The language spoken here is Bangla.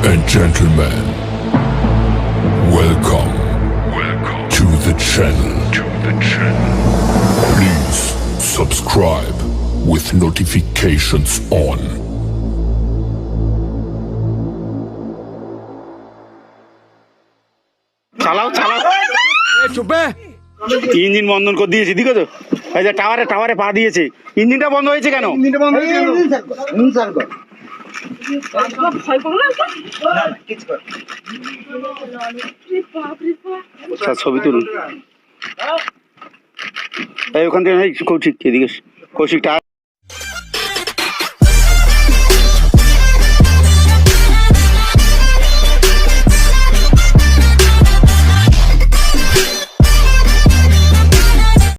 and gentlemen, welcome to the channel. Please subscribe with notifications on. চালাও চালাও চুপে ইঞ্জিন বন্ধ করে দিয়েছি দিকে তো এই যে টাওয়ারে পা দিয়েছে ইঞ্জিনটা বন্ধ হয়েছে কেন আচ্ছা, ছবি তুলুন এই ওখান থেকে কৌশিক এদিকে কৌশিকটা